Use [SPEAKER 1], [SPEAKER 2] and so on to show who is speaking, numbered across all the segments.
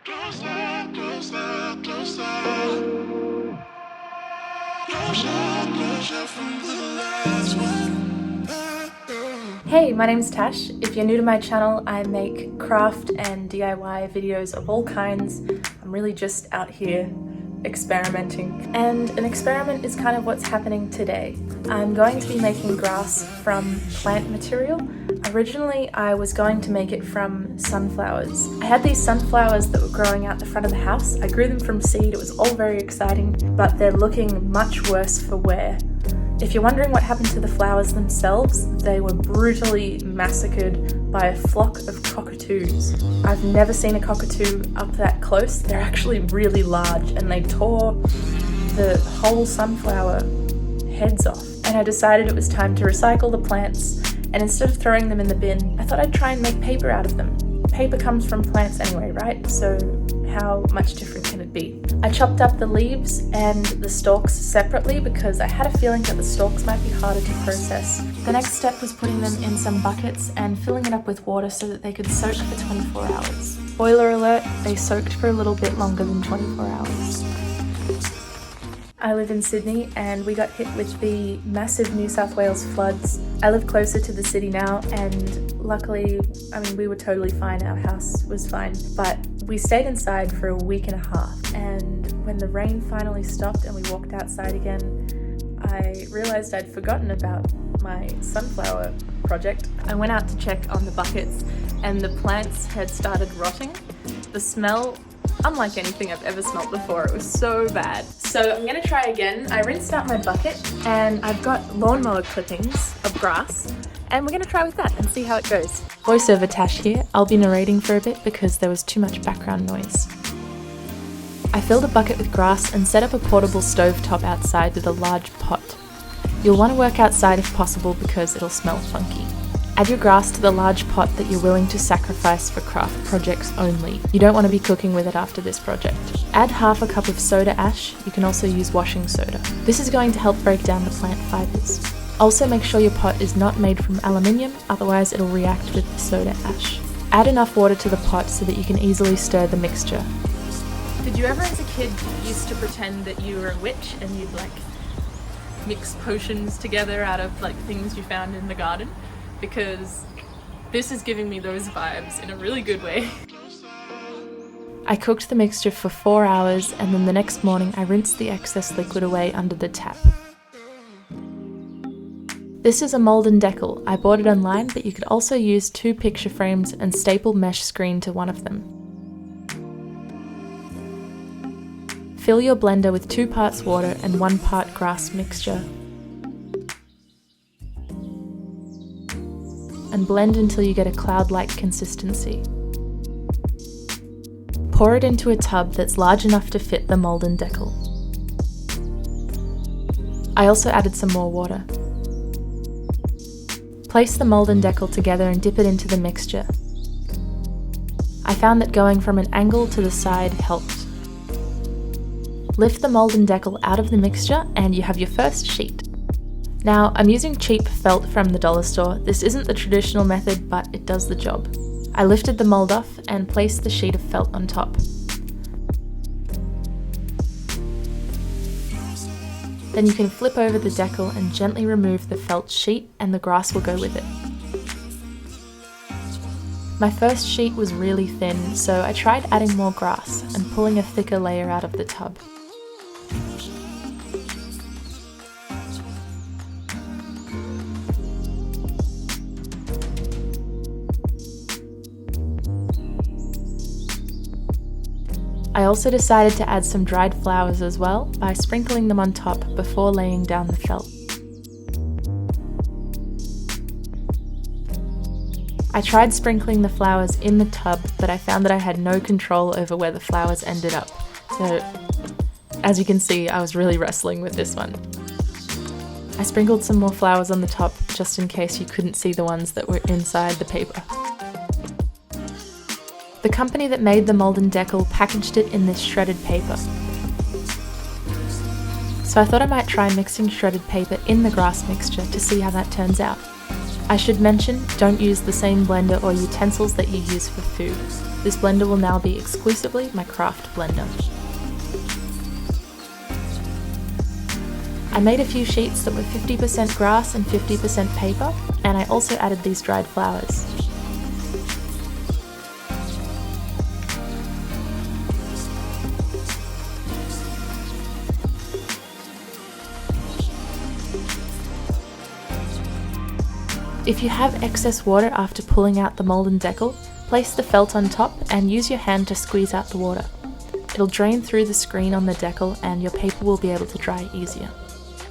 [SPEAKER 1] Closer, closer, closer. Closer, closer from the last one.
[SPEAKER 2] Hey, my name's Tash. If you're new to my channel, I make craft and DIY videos of all kinds. I'm really just out here experimenting. And an experiment is kind of what's happening today. I'm going to be making grass from plant material. Originally, I was going to make it from sunflowers. I had these sunflowers that were growing out the front of the house. I grew them from seed. It was all very exciting, but they're looking much worse for wear. If you're wondering what happened to the flowers themselves, they were brutally massacred by a flock of cockatoos. I've never seen a cockatoo up that close. They're actually really large and they tore the whole sunflower heads off. And I decided it was time to recycle the plants, and instead of throwing them in the bin, I thought I'd try and make paper out of them. Paper comes from plants anyway, right? So how much different can it be? I chopped up the leaves and the stalks separately because I had a feeling that the stalks might be harder to process. The next step was putting them in some buckets and filling it up with water so that they could soak for 24 hours. Spoiler alert, they soaked for a little bit longer than 24 hours. I live in Sydney and we got hit with the massive New South Wales floods. I live closer to the city now and luckily, we were totally fine, our house was fine, but we stayed inside for a week and a half, and when the rain finally stopped and we walked outside again, I realised I'd forgotten about my sunflower project. I went out to check on the buckets and the plants had started rotting. The smell, unlike anything I've ever smelled before, it was so bad. So I'm gonna try again. I rinsed out my bucket and I've got lawnmower clippings of grass, and we're gonna try with that and see how it goes. Voiceover Tash here. I'll be narrating for a bit because there was too much background noise. I filled a bucket with grass and set up a portable stovetop outside with a large pot. You'll want to work outside if possible because it'll smell funky. Add your grass to the large pot that you're willing to sacrifice for craft projects only. You don't want to be cooking with it after this project. Add half a cup of soda ash. You can also use washing soda. This is going to help break down the plant fibres. Also make sure your pot is not made from aluminium, otherwise it'll react with the soda ash. Add enough water to the pot so that you can easily stir the mixture. Did you ever as a kid used to pretend that you were a witch and you'd mix potions together out of things you found in the garden? Because this is giving me those vibes in a really good way. I cooked the mixture for 4 hours and then the next morning I rinsed the excess liquid away under the tap. This is a mould and deckle. I bought it online, but you could also use 2 picture frames and staple mesh screen to one of them. Fill your blender with 2 parts water and 1 part grass mixture. And blend until you get a cloud-like consistency. Pour it into a tub that's large enough to fit the mould and deckle. I also added some more water. Place the mould and deckle together and dip it into the mixture. I found that going from an angle to the side helped. Lift the mould and deckle out of the mixture and you have your first sheet. Now, I'm using cheap felt from the dollar store. This isn't the traditional method, but it does the job. I lifted the mould off and placed the sheet of felt on top. Then you can flip over the deckle and gently remove the felt sheet and the grass will go with it. My first sheet was really thin, so I tried adding more grass and pulling a thicker layer out of the tub. I also decided to add some dried flowers as well by sprinkling them on top before laying down the felt. I tried sprinkling the flowers in the tub, but I found that I had no control over where the flowers ended up. So, as you can see, I was really wrestling with this one. I sprinkled some more flowers on the top just in case you couldn't see the ones that were inside the paper. The company that made the mould and deckle packaged it in this shredded paper. So I thought I might try mixing shredded paper in the grass mixture to see how that turns out. I should mention, don't use the same blender or utensils that you use for food. This blender will now be exclusively my craft blender. I made a few sheets that were 50% grass and 50% paper, and I also added these dried flowers. If you have excess water after pulling out the mould and deckle, place the felt on top and use your hand to squeeze out the water. It'll drain through the screen on the deckle and your paper will be able to dry easier.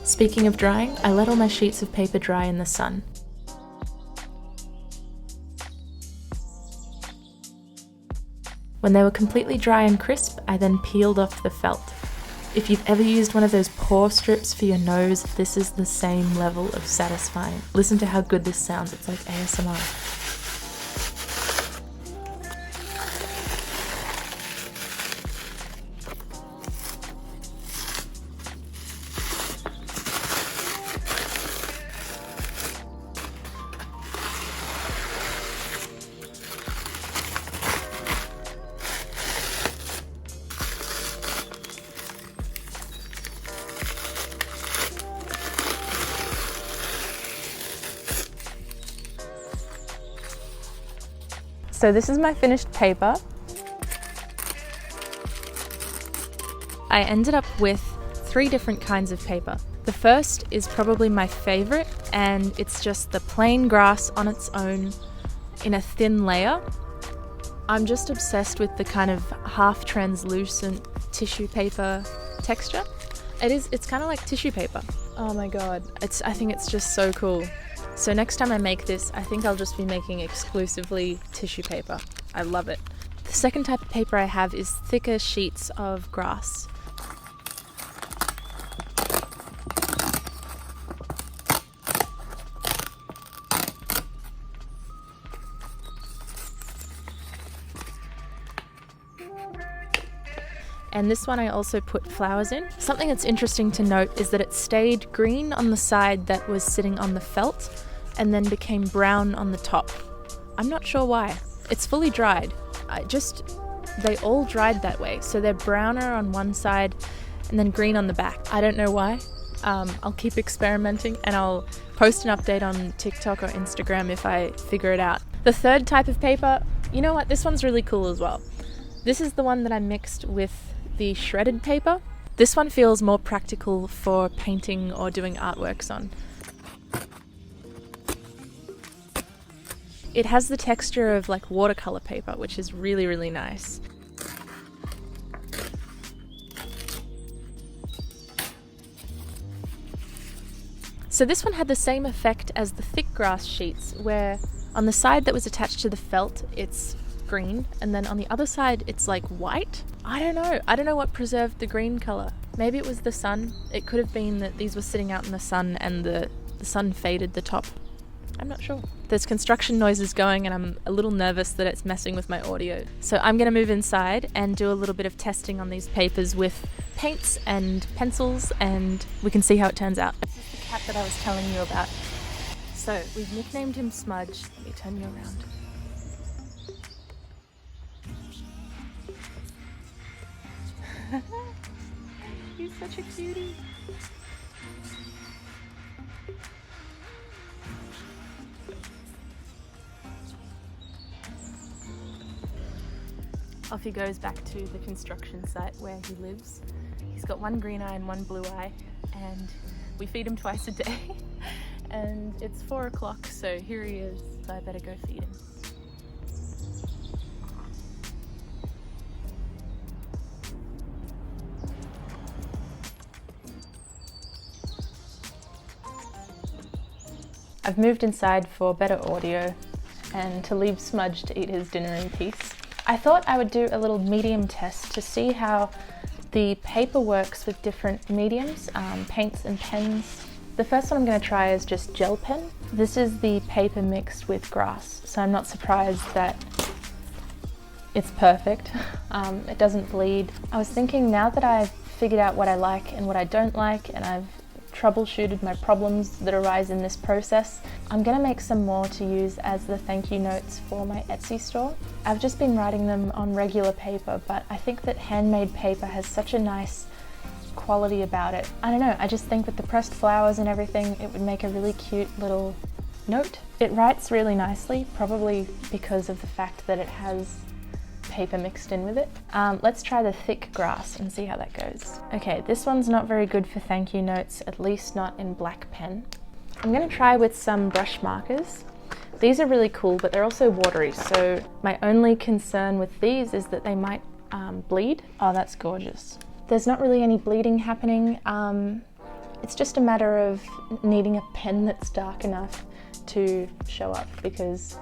[SPEAKER 2] Speaking of drying, I let all my sheets of paper dry in the sun. When they were completely dry and crisp, I then peeled off the felt. If you've ever used one of those pore strips for your nose, this is the same level of satisfying. Listen to how good this sounds, it's like ASMR. So this is my finished paper. I ended up with 3 different kinds of paper. The first is probably my favorite, and it's just the plain grass on its own in a thin layer. I'm just obsessed with the kind of half translucent tissue paper texture. It's kind of like tissue paper. Oh my god, I think it's just so cool. So next time I make this, I think I'll just be making exclusively tissue paper. I love it. The second type of paper I have is thicker sheets of grass. And this one I also put flowers in. Something that's interesting to note is that it stayed green on the side that was sitting on the felt and then became brown on the top. I'm not sure why. It's fully dried. They all dried that way. So they're browner on one side and then green on the back. I don't know why. I'll keep experimenting and I'll post an update on TikTok or Instagram if I figure it out. The third type of paper, you know what? This one's really cool as well. This is the one that I mixed with the shredded paper. This one feels more practical for painting or doing artworks on. It has the texture of like watercolor paper, which is really, really nice. So this one had the same effect as the thick grass sheets, where on the side that was attached to the felt, it's green, and then on the other side it's like white. I don't know what preserved the green color. Maybe it was the sun. It could have been that these were sitting out in the sun and the sun faded the top. I'm not sure. There's construction noises going and I'm a little nervous that it's messing with my audio. So I'm gonna move inside and do a little bit of testing on these papers with paints and pencils, and we can see how it turns out. This is the cat that I was telling you about. So we've nicknamed him Smudge. Let me turn you around. He's such a cutie. Off he goes back to the construction site where he lives. He's got one green eye and one blue eye, and we feed him twice a day. And it's 4 o'clock, so here he is, so I better go feed him. I've moved inside for better audio and to leave Smudge to eat his dinner in peace. I thought I would do a little medium test to see how the paper works with different mediums, paints and pens. The first one I'm going to try is just gel pen. This is the paper mixed with grass, so I'm not surprised that it's perfect. It doesn't bleed. I was thinking, now that I've figured out what I like and what I don't like, and I've troubleshooted my problems that arise in this process. I'm gonna make some more to use as the thank you notes for my Etsy store. I've just been writing them on regular paper, but I think that handmade paper has such a nice quality about it. I don't know, I just think with the pressed flowers and everything, it would make a really cute little note. It writes really nicely, probably because of the fact that it has paper mixed in with it. Let's try the thick grass and see how that goes. Okay, this one's not very good for thank you notes, at least not in black pen. I'm gonna try with some brush markers. These are really cool, but they're also watery, so my only concern with these is that they might bleed. Oh, that's gorgeous. There's not really any bleeding happening. It's just a matter of needing a pen that's dark enough to show up because,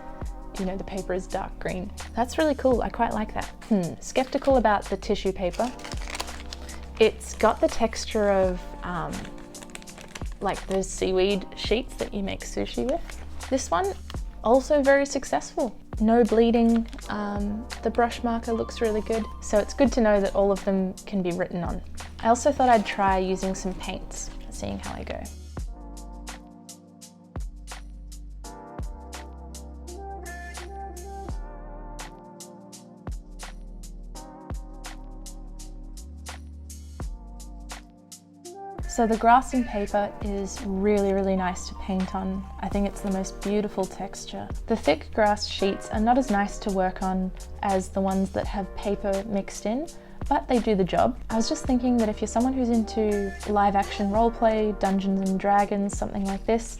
[SPEAKER 2] you know, the paper is dark green. That's really cool, I quite like that. Skeptical about the tissue paper. It's got the texture of like those seaweed sheets that you make sushi with. This one, also very successful. No bleeding, the brush marker looks really good. So it's good to know that all of them can be written on. I also thought I'd try using some paints, seeing how I go. So the grass and paper is really, really nice to paint on. I think it's the most beautiful texture. The thick grass sheets are not as nice to work on as the ones that have paper mixed in, but they do the job. I was just thinking that if you're someone who's into live action roleplay, Dungeons and Dragons, something like this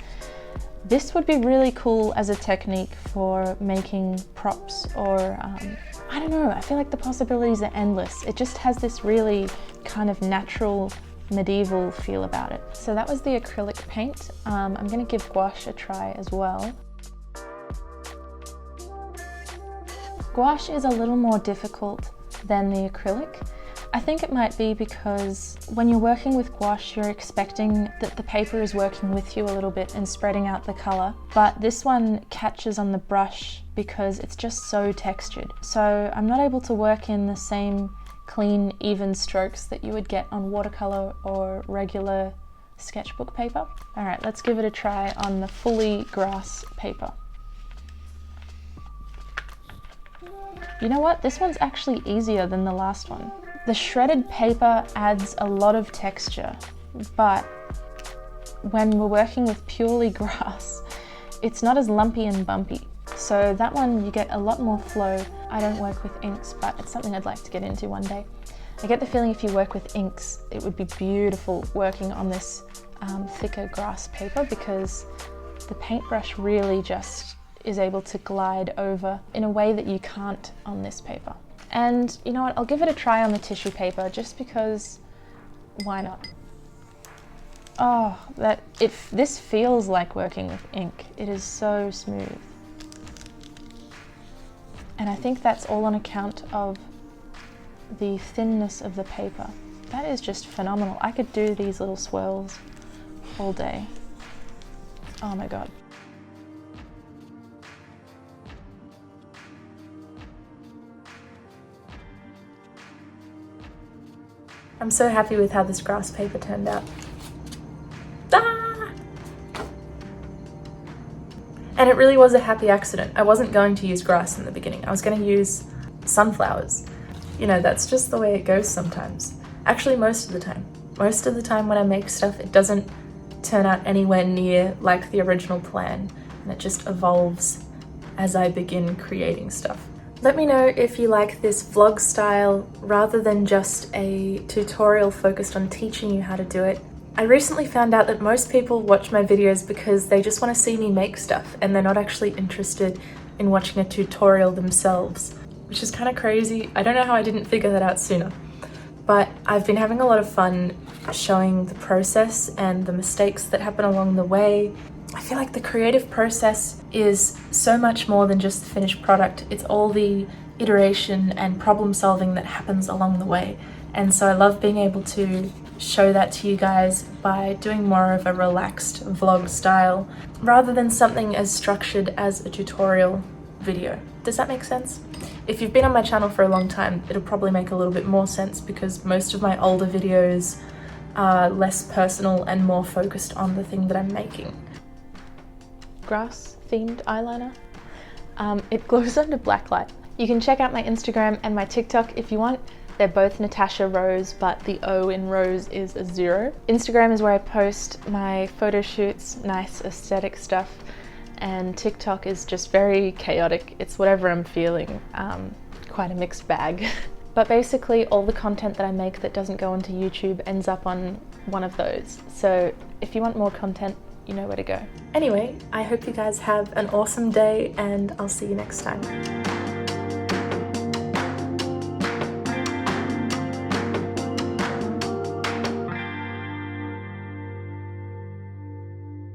[SPEAKER 2] would be really cool as a technique for making props or, I don't know, I feel like the possibilities are endless. It just has this really kind of natural medieval feel about it. So that was the acrylic paint. I'm gonna give gouache a try as well. Gouache is a little more difficult than the acrylic. I think it might be because when you're working with gouache, you're expecting that the paper is working with you a little bit and spreading out the color, but this one catches on the brush because it's just so textured. So I'm not able to work in the same clean, even strokes that you would get on watercolor or regular sketchbook paper. All right, let's give it a try on the fully grass paper. You know what? This one's actually easier than the last one. The shredded paper adds a lot of texture, but when we're working with purely grass, it's not as lumpy and bumpy. So that one, you get a lot more flow. I don't work with inks, but it's something I'd like to get into one day. I get the feeling if you work with inks, it would be beautiful working on this thicker grass paper because the paintbrush really just is able to glide over in a way that you can't on this paper. And you know what, I'll give it a try on the tissue paper just because, why not? Oh, this feels like working with ink. It is so smooth. And I think that's all on account of the thinness of the paper. That is just phenomenal. I could do these little swirls all day. Oh my God. I'm so happy with how this grass paper turned out. And it really was a happy accident. I wasn't going to use grass in the beginning. I was going to use sunflowers. You know, that's just the way it goes sometimes. Actually, most of the time. Most of the time when I make stuff, it doesn't turn out anywhere near like the original plan, and it just evolves as I begin creating stuff. Let me know if you like this vlog style rather than just a tutorial focused on teaching you how to do it. I recently found out that most people watch my videos because they just want to see me make stuff and they're not actually interested in watching a tutorial themselves, which is kind of crazy. I don't know how I didn't figure that out sooner, but I've been having a lot of fun showing the process and the mistakes that happen along the way. I feel like the creative process is so much more than just the finished product. It's all the iteration and problem solving that happens along the way. And so I love being able to show that to you guys by doing more of a relaxed vlog style rather than something as structured as a tutorial video. Does that make sense? If you've been on my channel for a long time, it'll probably make a little bit more sense because most of my older videos are less personal and more focused on the thing that I'm making. Grass themed eyeliner. It glows under black light. You can check out my Instagram and my TikTok if you want. They're both Natasha Rose, but the O in Rose is a 0. Instagram is where I post my photo shoots, nice aesthetic stuff, and TikTok is just very chaotic. It's whatever I'm feeling, quite a mixed bag. But basically all the content that I make that doesn't go onto YouTube ends up on one of those. So if you want more content, you know where to go. Anyway, I hope you guys have an awesome day and I'll see you next time.